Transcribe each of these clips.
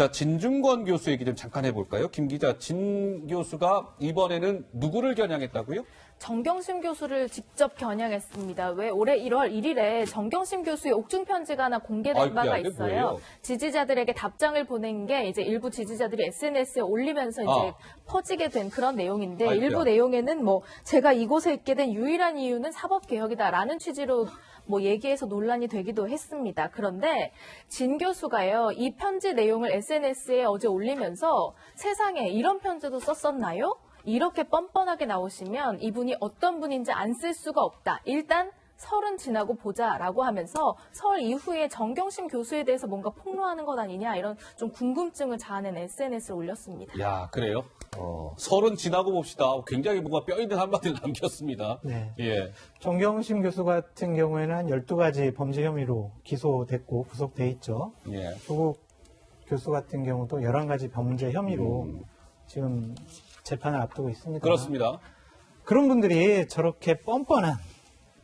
자, 진중권 교수 얘기 좀 잠깐 해볼까요? 김 기자, 진 교수가 이번에는 누구를 겨냥했다고요? 정경심 교수를 직접 겨냥했습니다. 왜 올해 1월 1일에 정경심 교수의 옥중 편지가 하나 공개된 바가 있어요. 뭐예요? 지지자들에게 답장을 보낸 게 이제 일부 지지자들이 SNS에 올리면서 이제 퍼지게 된 그런 내용인데 일부 내용에는 뭐 제가 이곳에 있게 된 유일한 이유는 사법개혁이다라는 취지로 뭐 얘기해서 논란이 되기도 했습니다. 그런데 진 교수가요, 이 편지 내용을 SNS에 어제 올리면서 세상에 이런 편지도 썼었나요? 이렇게 뻔뻔하게 나오시면 이분이 어떤 분인지 안 쓸 수가 없다. 일단 설은 지나고 보자라고 하면서 설 이후에 정경심 교수에 대해서 뭔가 폭로하는 것 아니냐 이런 좀 궁금증을 자아낸 SNS를 올렸습니다. 야, 그래요? 설은 지나고 봅시다. 굉장히 뭔가 뼈 있는 한마디를 남겼습니다. 네. 예. 정경심 교수 같은 경우에는 한 12가지 범죄 혐의로 기소됐고 구속돼 있죠. 예. 조국 교수 같은 경우도 11가지 범죄 혐의로 지금 재판을 앞두고 있습니다. 그렇습니다. 그런 분들이 저렇게 뻔뻔한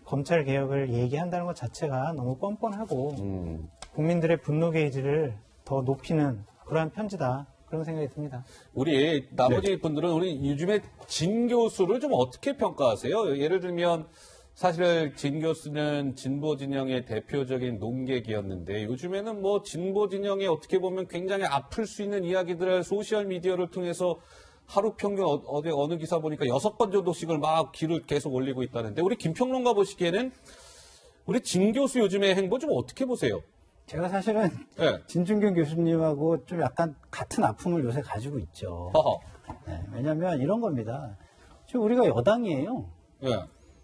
검찰 개혁을 얘기한다는 것 자체가 너무 뻔뻔하고 국민들의 분노 게이지를 더 높이는 그러한 편지다. 그런 생각이 듭니다. 우리 나머지 분들은 우리 요즘에 진 교수를 좀 어떻게 평가하세요? 예를 들면 사실 진 교수는 진보 진영의 대표적인 논객이었는데 요즘에는 뭐 진보 진영에 어떻게 보면 굉장히 아플 수 있는 이야기들을 소셜 미디어를 통해서 하루 평균 어느 기사 보니까 6번 정도씩을 막 길을 계속 올리고 있다는데 우리 김평론가 보시기에는 우리 진 교수 요즘의 행보 좀 어떻게 보세요? 제가 사실은 네. 진중권 교수님하고 좀 약간 같은 아픔을 요새 가지고 있죠. 네, 왜냐하면 이런 겁니다. 지금 우리가 여당이에요. 네.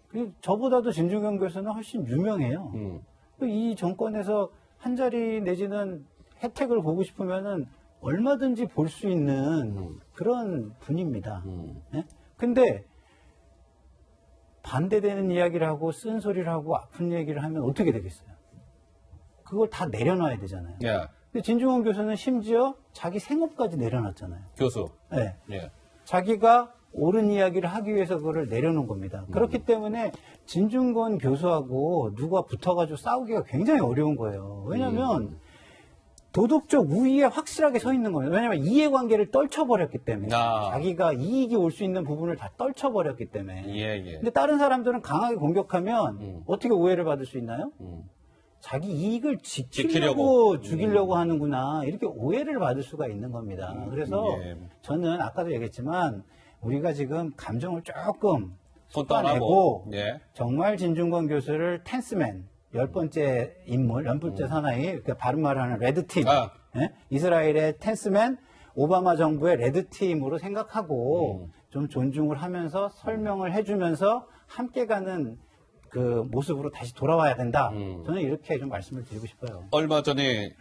그리고 저보다도 진중권 교수는 훨씬 유명해요. 이 정권에서 한 자리 내지는 혜택을 보고 싶으면은 얼마든지 볼 수 있는 그런 분입니다. 네? 근데 반대되는 이야기를 하고 쓴소리를 하고 아픈 얘기를 하면 어떻게 되겠어요? 그걸 다 내려놔야 되잖아요. 예. 근데 진중권 교수는 심지어 자기 생업까지 내려놨잖아요. 교수. 네. 예. 자기가 옳은 이야기를 하기 위해서 그거를 내려놓은 겁니다. 그렇기 때문에 진중권 교수하고 누가 붙어가지고 싸우기가 굉장히 어려운 거예요. 왜냐하면 도덕적 우위에 확실하게 서 있는 거예요. 왜냐하면 이해관계를 떨쳐버렸기 때문에. 자기가 이익이 올 수 있는 부분을 다 떨쳐버렸기 때문에. 예. 근데 다른 사람들은 강하게 공격하면 어떻게 오해를 받을 수 있나요? 자기 이익을 지키려고 죽이려고 하는구나. 이렇게 오해를 받을 수가 있는 겁니다. 그래서 저는 아까도 얘기했지만 우리가 지금 감정을 조금 쏟아내고 정말 진중권 교수를 텐스맨 10번째 인물, 10번째 사나이, 그러니까 바른 말을 하는 레드팀, 예? 이스라엘의 텐스맨, 오바마 정부의 레드팀으로 생각하고 좀 존중을 하면서 설명을 해주면서 함께 가는 그 모습으로 다시 돌아와야 된다. 저는 이렇게 좀 말씀을 드리고 싶어요. 얼마 전에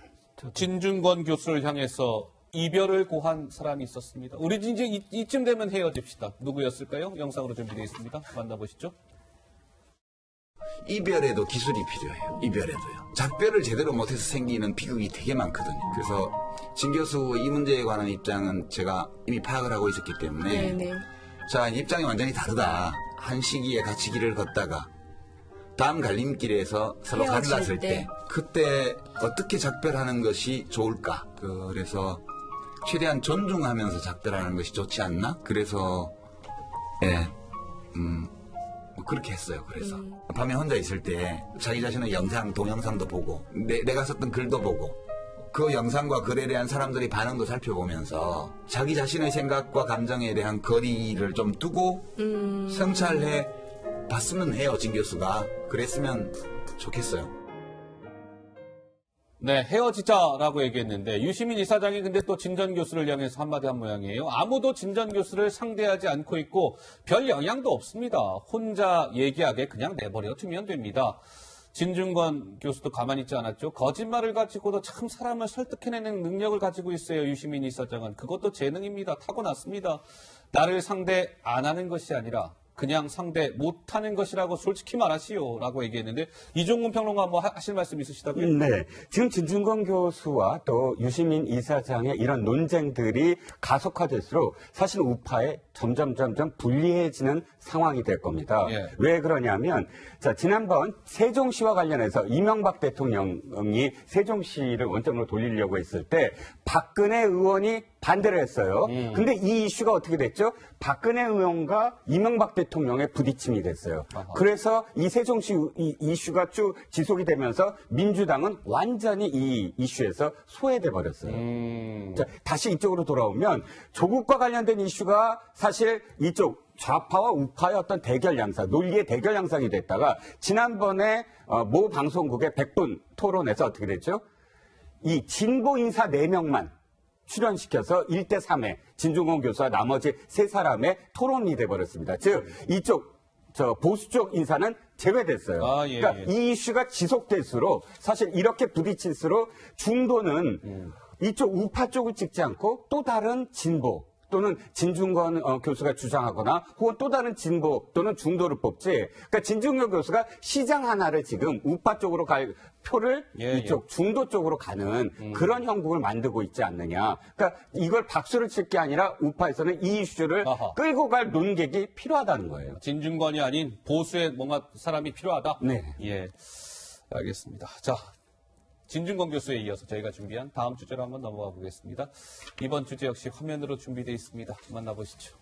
진중권 교수를 향해서 이별을 고한 사람이 있었습니다. 우리 이제 이쯤 되면 헤어집시다. 누구였을까요? 영상으로 준비되어 있습니다. 만나보시죠. 이별에도 기술이 필요해요. 이별에도요. 작별을 제대로 못해서 생기는 비극이 되게 많거든요. 그래서 진 교수 이 문제에 관한 입장은 제가 이미 파악을 하고 있었기 때문에 자, 입장이 완전히 다르다. 한 시기에 같이 길을 걷다가 다음 갈림길에서 서로 갈랐을 때 그때 어떻게 작별하는 것이 좋을까? 그래서 최대한 존중하면서 작별하는 것이 좋지 않나? 그래서 뭐 그렇게 했어요. 그래서 밤에 혼자 있을 때 자기 자신의 영상, 동영상도 보고 내가 썼던 글도 보고 그 영상과 글에 대한 사람들이 반응도 살펴보면서 자기 자신의 생각과 감정에 대한 거리를 좀 두고 성찰해 봤으면 해요. 진 교수가. 그랬으면 좋겠어요. 네, 헤어지자라고 얘기했는데 유시민 이사장이 근데 또 진 전 교수를 향해서 한마디 한 모양이에요. 아무도 진 전 교수를 상대하지 않고 있고 별 영향도 없습니다. 혼자 얘기하게 그냥 내버려 두면 됩니다. 진중권 교수도 가만히 있지 않았죠. 거짓말을 가지고도 참 사람을 설득해내는 능력을 가지고 있어요. 유시민 이사장은. 그것도 재능입니다. 타고났습니다. 나를 상대 안 하는 것이 아니라 그냥 상대 못하는 것이라고 솔직히 말하시오라고 얘기했는데 이종근 평론가 뭐 하실 말씀 있으시다고요? 네. 지금 진중권 교수와 또 유시민 이사장의 이런 논쟁들이 가속화될수록 사실 우파에 점점 불리해지는 상황이 될 겁니다. 예. 왜 그러냐면 자, 지난번 세종시와 관련해서 이명박 대통령이 세종시를 원점으로 돌리려고 했을 때 박근혜 의원이 반대를 했어요. 근데 이 이슈가 어떻게 됐죠? 박근혜 의원과 이명박 대통령의 부딪힘이 됐어요. 아하. 그래서 이 세종시 이슈가 쭉 지속이 되면서 민주당은 완전히 이 이슈에서 소외돼 버렸어요. 자, 다시 이쪽으로 돌아오면 조국과 관련된 이슈가 사실 이쪽 좌파와 우파의 어떤 대결 양상, 논리의 대결 양상이 됐다가 지난번에 모 방송국의 100분 토론에서 어떻게 됐죠? 이 진보 인사 4명만 출연시켜서 1대3의 진중권 교수와 나머지 3사람의 토론이 돼버렸습니다. 즉 이쪽 보수 쪽 인사는 제외됐어요. 아, 예, 그러니까 이 이슈가 지속될수록 사실 이렇게 부딪힐수록 중도는 이쪽 우파 쪽을 찍지 않고 또 다른 진보 또는 진중권 교수가 주장하거나 혹은 또 다른 진보 또는 중도를 뽑지. 그러니까 진중권 교수가 시장 하나를 지금 우파 쪽으로 갈 표를 이쪽 중도 쪽으로 가는 그런 형국을 만들고 있지 않느냐. 그러니까 이걸 박수를 칠 게 아니라 우파에서는 이 이슈를 끌고 갈 논객이 필요하다는 거예요. 진중권이 아닌 보수의 뭔가 사람이 필요하다? 네. 예. 알겠습니다. 자. 진중권 교수에 이어서 저희가 준비한 다음 주제로 한번 넘어가 보겠습니다. 이번 주제 역시 화면으로 준비되어 있습니다. 만나보시죠.